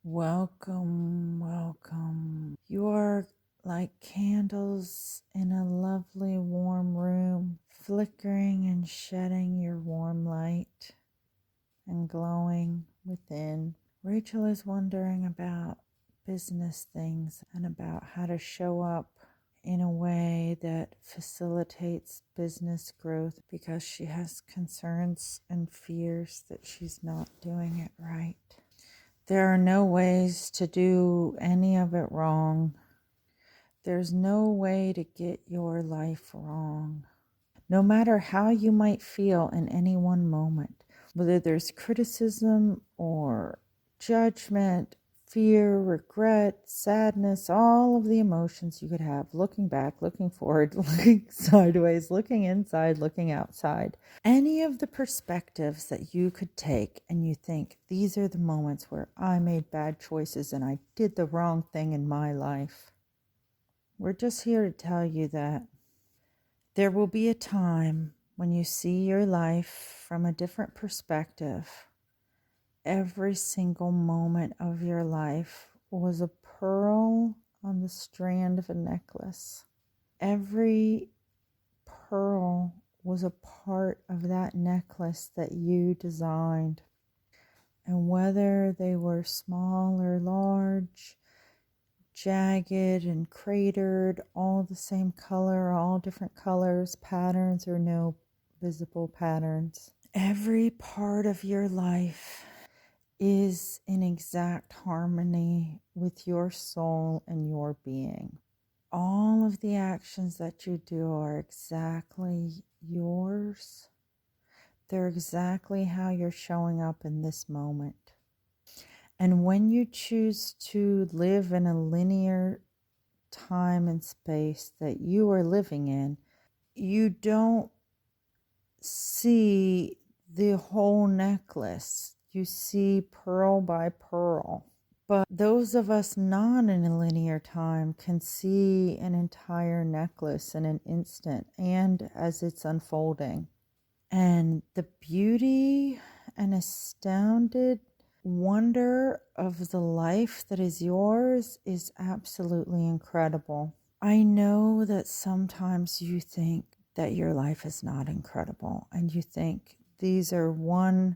Welcome, welcome. You are like candles in a lovely warm room, flickering and shedding your warm light and glowing within. Rachel is wondering about business things and about how to show up in a way that facilitates business growth because she has concerns and fears that she's not doing it right. There are no ways to do any of it wrong. There's no way to get your life wrong. No matter how you might feel in any one moment, whether there's criticism or judgment, fear, regret, sadness, all of the emotions you could have, looking back, looking forward, looking sideways, looking inside, looking outside. Any of the perspectives that you could take and you think, these are the moments where I made bad choices and I did the wrong thing in my life. We're just here to tell you that there will be a time when you see your life from a different perspective. Every single moment of your life was a pearl on the strand of a necklace. Every pearl was a part of that necklace that you designed. And whether they were small or large, jagged and cratered, all the same color, all different colors, patterns or no visible patterns, every part of your life is in exact harmony with your soul and your being. All of the actions that you do are exactly yours. They're exactly how you're showing up in this moment. And when you choose to live in a linear time and space that you are living in, you don't see the whole necklace. You see pearl by pearl. But those of us not in a linear time can see an entire necklace in an instant and as it's unfolding. And the beauty and astounded wonder of the life that is yours is absolutely incredible. I know that sometimes you think that your life is not incredible and you think these are one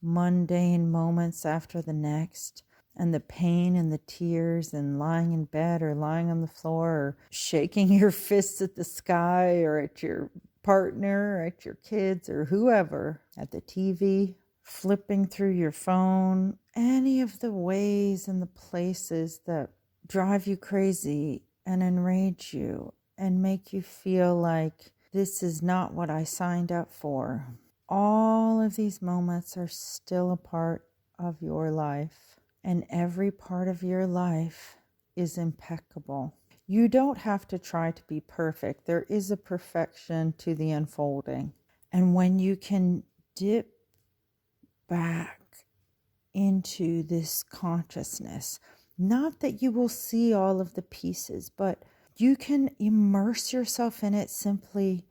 mundane moments after the next, and the pain and the tears and lying in bed or lying on the floor or shaking your fists at the sky or at your partner or at your kids or whoever, at the TV, flipping through your phone, any of the ways and the places that drive you crazy and enrage you and make you feel like this is not what I signed up for. All of these moments are still a part of your life, and every part of your life is impeccable. You don't have to try to be perfect. There is a perfection to the unfolding. And when you can dip back into this consciousness, not that you will see all of the pieces, but you can immerse yourself in it simply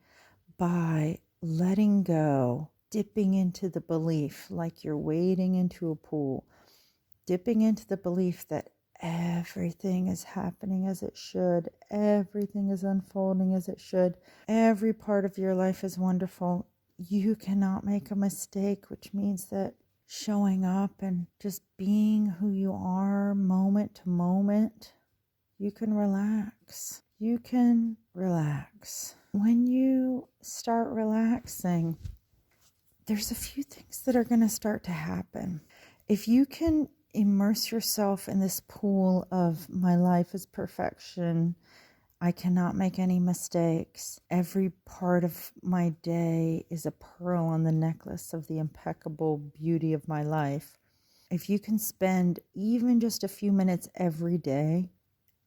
by letting go, dipping into the belief like you're wading into a pool, dipping into the belief that everything is happening as it should, everything is unfolding as it should, every part of your life is wonderful. You cannot make a mistake, which means that showing up and just being who you are moment to moment, you can relax. You can relax. When you start relaxing, there's a few things that are going to start to happen. If you can immerse yourself in this pool of my life is perfection, I cannot make any mistakes, every part of my day is a pearl on the necklace of the impeccable beauty of my life. If you can spend even just a few minutes every day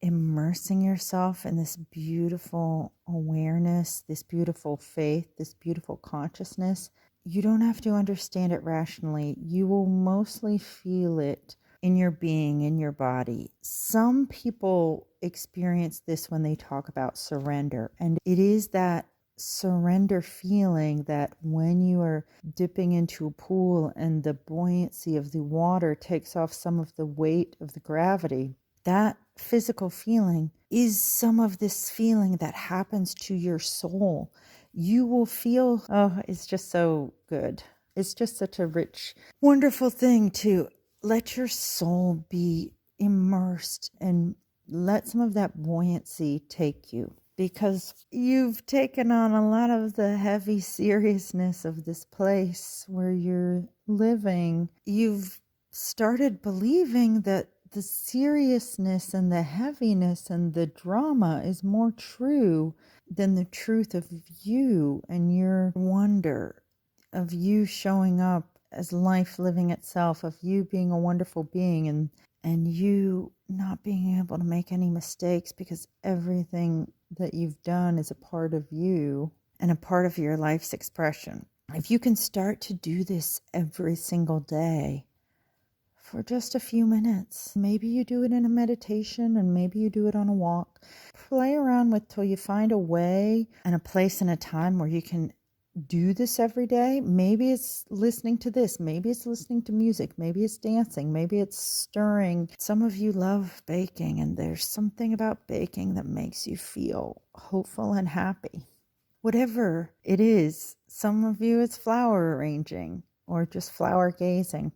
immersing yourself in this beautiful awareness, this beautiful faith, this beautiful consciousness, you don't have to understand it rationally. You will mostly feel it in your being, in your body. Some people experience this when they talk about surrender, and it is that surrender feeling that when you are dipping into a pool and the buoyancy of the water takes off some of the weight of the gravity, that physical feeling is some of this feeling that happens to your soul. You will feel, oh, it's just so good. It's just such a rich, wonderful thing to let your soul be immersed and let some of that buoyancy take you, because you've taken on a lot of the heavy seriousness of this place where you're living. You've started believing that the seriousness and the heaviness and the drama is more true than the truth of you and your wonder, of you showing up as life living itself, of you being a wonderful being, and you not being able to make any mistakes because everything that you've done is a part of you and a part of your life's expression. If you can start to do this every single day for just a few minutes, maybe you do it in a meditation and maybe you do it on a walk, play around with till you find a way and a place and a time where you can do this every day. Maybe it's listening to this, maybe it's listening to music, maybe it's dancing, maybe it's stirring. Some of you love baking, and there's something about baking that makes you feel hopeful and happy. Whatever it is, some of you it's flower arranging or just flower gazing.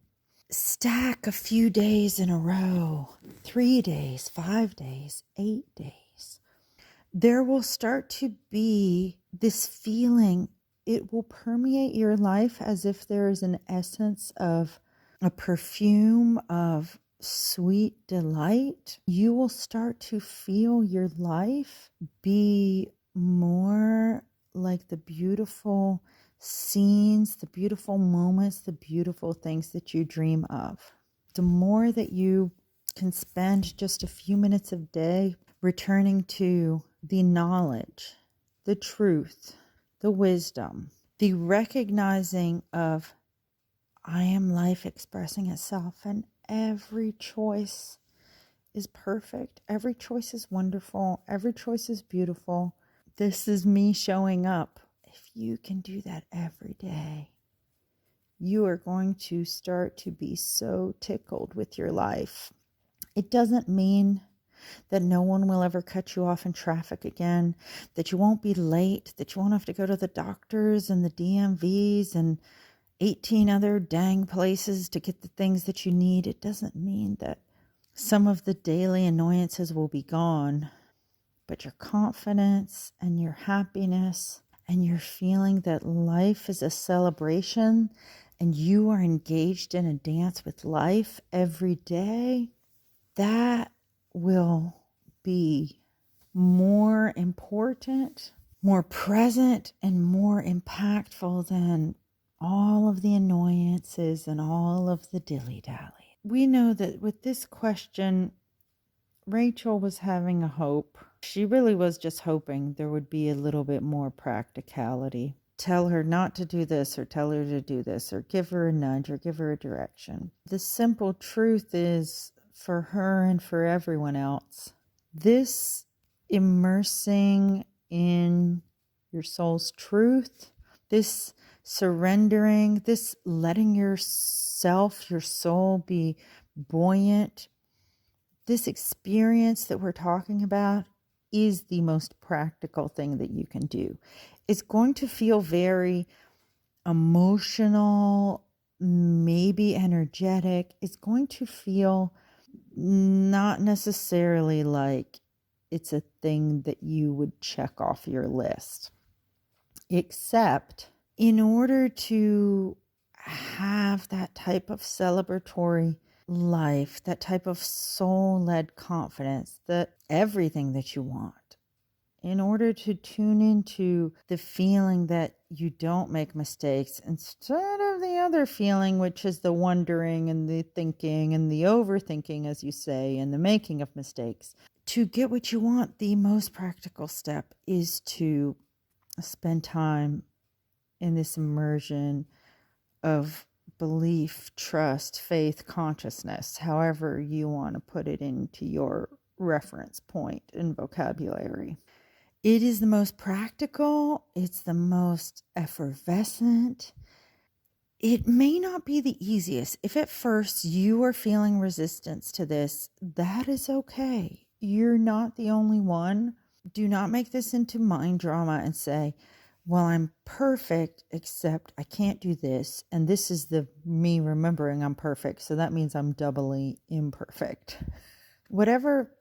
Stack a few days in a row, 3 days, 5 days, 8 days. There will start to be this feeling. It will permeate your life as if there is an essence of a perfume of sweet delight. You will start to feel your life be more like the beautiful scenes, the beautiful moments, the beautiful things that you dream of. The more that you can spend just a few minutes a day returning to the knowledge, the truth, the wisdom, the recognizing of I am life expressing itself, and every choice is perfect. Every choice is wonderful. Every choice is beautiful. This is me showing up. If you can do that every day, you are going to start to be so tickled with your life. It doesn't mean that no one will ever cut you off in traffic again, that you won't be late, that you won't have to go to the doctors and the DMVs and 18 other dang places to get the things that you need. It doesn't mean that some of the daily annoyances will be gone, but your confidence and your happiness and your feeling that life is a celebration and you are engaged in a dance with life every day, that will be more important, more present, and more impactful than all of the annoyances and all of the dilly-dally. We know that with this question, Rachel was having a hope. She really was just hoping there would be a little bit more practicality. Tell her not to do this, or tell her to do this, or give her a nudge, or give her a direction. The simple truth is, for her and for everyone else, this immersing in your soul's truth, this surrendering, this letting yourself, your soul be buoyant, this experience that we're talking about is the most practical thing that you can do. It's going to feel very emotional, maybe energetic. It's going to feel not necessarily like it's a thing that you would check off your list. Except in order to have that type of celebratory life, that type of soul-led confidence, that everything that you want, in order to tune into the feeling that you don't make mistakes instead of the other feeling, which is the wondering and the thinking and the overthinking, as you say, and the making of mistakes. To get what you want, the most practical step is to spend time in this immersion of belief, trust, faith, consciousness, however you want to put it into your reference point and vocabulary. It is the most practical. It's the most effervescent. It may not be the easiest. If at first you are feeling resistance to this, that is okay. You're not the only one. Do not make this into mind drama and say, well, I'm perfect, except I can't do this. And this is the me remembering I'm perfect. So that means I'm doubly imperfect. Whatever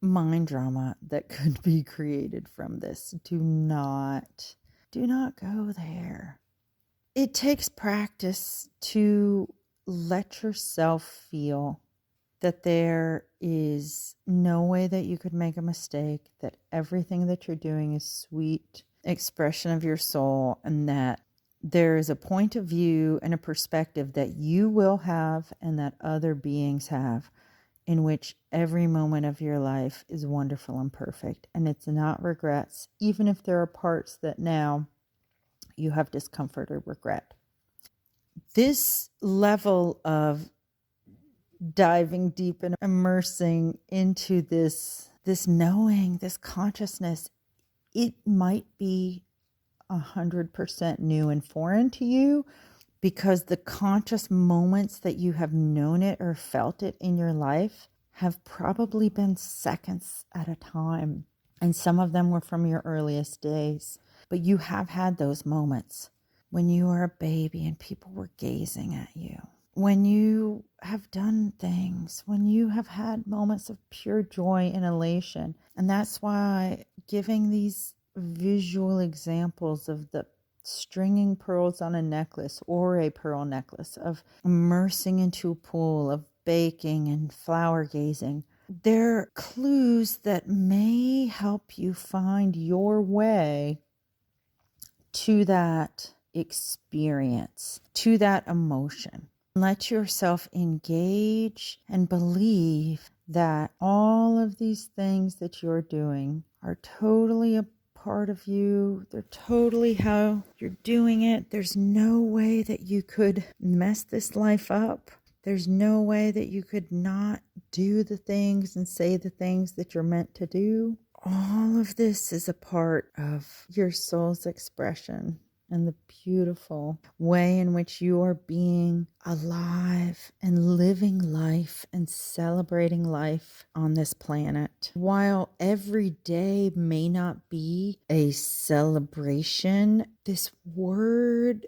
mind drama that could be created from this, do not go there. It takes practice to let yourself feel that there is no way that you could make a mistake, that everything that you're doing is sweet expression of your soul, and that there is a point of view and a perspective that you will have and that other beings have, in which every moment of your life is wonderful and perfect. And it's not regrets, even if there are parts that now you have discomfort or regret. This level of diving deep and immersing into this knowing, this consciousness, it might be 100% new and foreign to you, because the conscious moments that you have known it or felt it in your life have probably been seconds at a time. And some of them were from your earliest days. But you have had those moments when you were a baby and people were gazing at you, when you have done things, when you have had moments of pure joy and elation. And that's why giving these visual examples of the stringing pearls on a necklace or a pearl necklace, of immersing into a pool, of baking and flower gazing, they're clues that may help you find your way to that experience, to that emotion. Let yourself engage and believe that all of these things that you're doing are totally a part of you. They're totally how you're doing it. There's no way that you could mess this life up. There's no way that you could not do the things and say the things that you're meant to do. All of this is a part of your soul's expression and the beautiful way in which you are being alive and living life and celebrating life on this planet. While every day may not be a celebration, this word,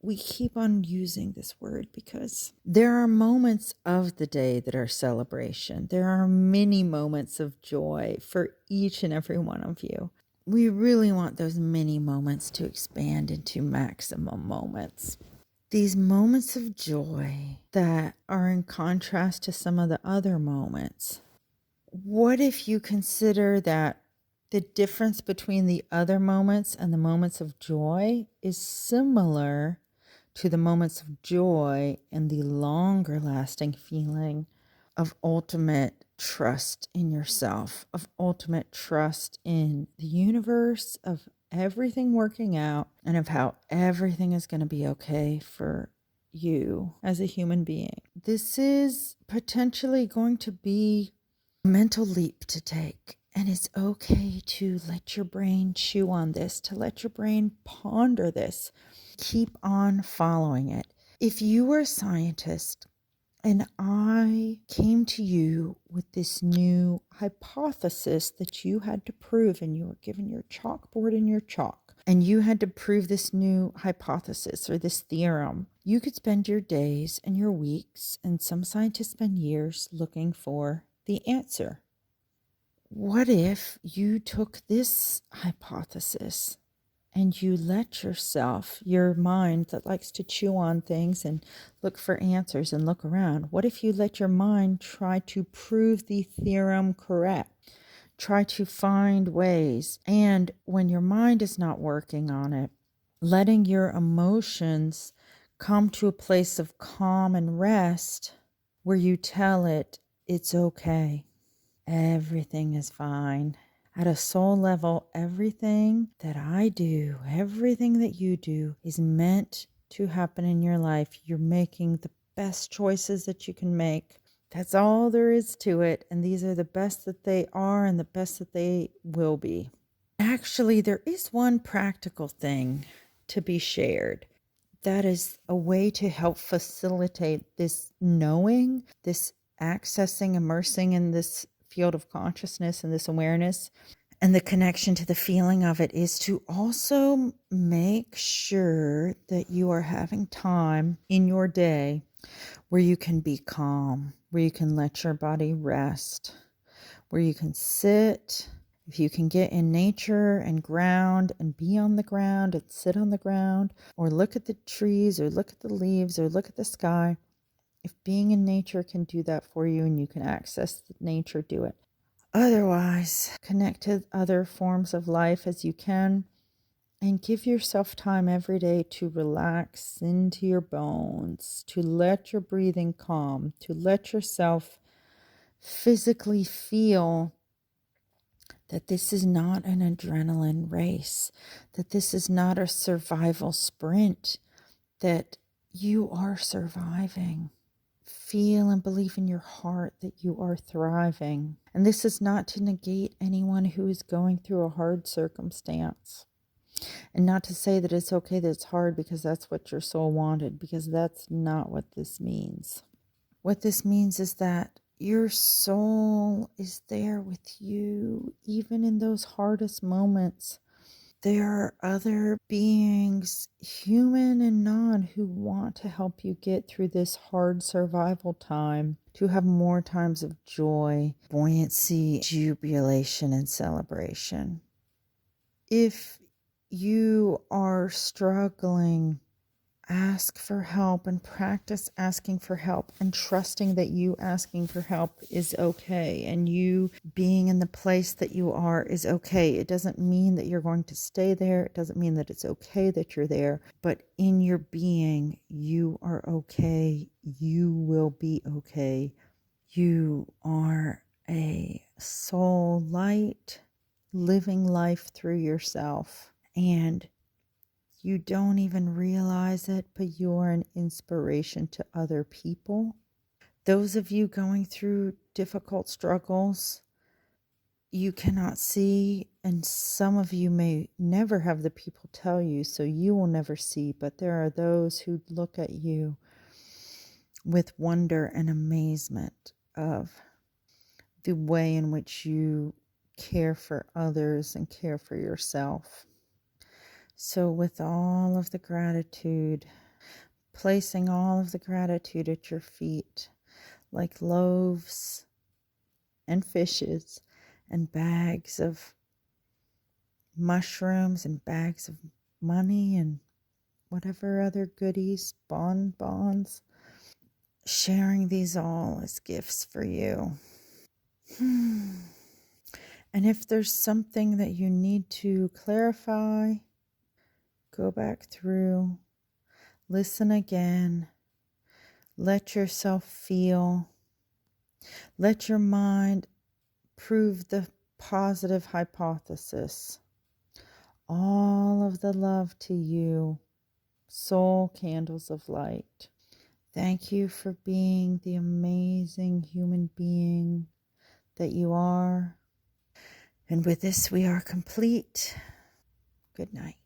we keep on using this word because there are moments of the day that are celebration. There are many moments of joy for each and every one of you. We really want those mini moments to expand into maximum moments. These moments of joy that are in contrast to some of the other moments. What if you consider that the difference between the other moments and the moments of joy is similar to the moments of joy and the longer lasting feeling of ultimate trust in yourself, of ultimate trust in the universe, of everything working out, and of how everything is going to be okay for you as a human being. This is potentially going to be a mental leap to take. And it's okay to let your brain chew on this, to let your brain ponder this. Keep on following it. If you were a scientist and I came to you with this new hypothesis that you had to prove, and you were given your chalkboard and your chalk, and you had to prove this new hypothesis or this theorem, you could spend your days and your weeks, and some scientists spend years looking for the answer. What if you took this hypothesis and you let yourself, your mind that likes to chew on things and look for answers and look around, what if you let your mind try to prove the theorem correct? Try to find ways. And when your mind is not working on it, letting your emotions come to a place of calm and rest where you tell it, it's okay. Everything is fine. At a soul level, everything that I do, everything that you do is meant to happen in your life. You're making the best choices that you can make. That's all there is to it. And these are the best that they are and the best that they will be. Actually, there is one practical thing to be shared. That is a way to help facilitate this knowing, this accessing, immersing in this field of consciousness and this awareness. And the connection to the feeling of it is to also make sure that you are having time in your day where you can be calm, where you can let your body rest, where you can sit. If you can get in nature and ground and be on the ground and sit on the ground, or look at the trees or look at the leaves or look at the sky, if being in nature can do that for you and you can access nature, do it. Otherwise, connect to other forms of life as you can and give yourself time every day to relax into your bones, to let your breathing calm, to let yourself physically feel that this is not an adrenaline race, that this is not a survival sprint, that you are surviving. Feel and believe in your heart that you are thriving. And this is not to negate anyone who is going through a hard circumstance. And not to say that it's okay that it's hard because that's what your soul wanted, because that's not what this means. What this means is that your soul is there with you, even in those hardest moments. There are other beings, human and non, who want to help you get through this hard survival time, to have more times of joy, buoyancy, jubilation, and celebration. If you are struggling, ask for help and practice asking for help and trusting that you asking for help is okay and you being in the place that you are is okay. It doesn't mean that you're going to stay there. It doesn't mean that it's okay that you're there. But in your being, you are okay. You will be okay. You are a soul light living life through yourself. And you don't even realize it, but you're an inspiration to other people. Those of you going through difficult struggles, you cannot see, and some of you may never have the people tell you, so you will never see, but there are those who look at you with wonder and amazement of the way in which you care for others and care for yourself. So with all of the gratitude, placing all of the gratitude at your feet, like loaves and fishes and bags of mushrooms and bags of money and whatever other goodies, bonbons, sharing these all as gifts for you. And if there's something that you need to clarify, go back through, listen again, let yourself feel, let your mind prove the positive hypothesis. All of the love to you, soul candles of light. Thank you for being the amazing human being that you are. And with this, we are complete. Good night.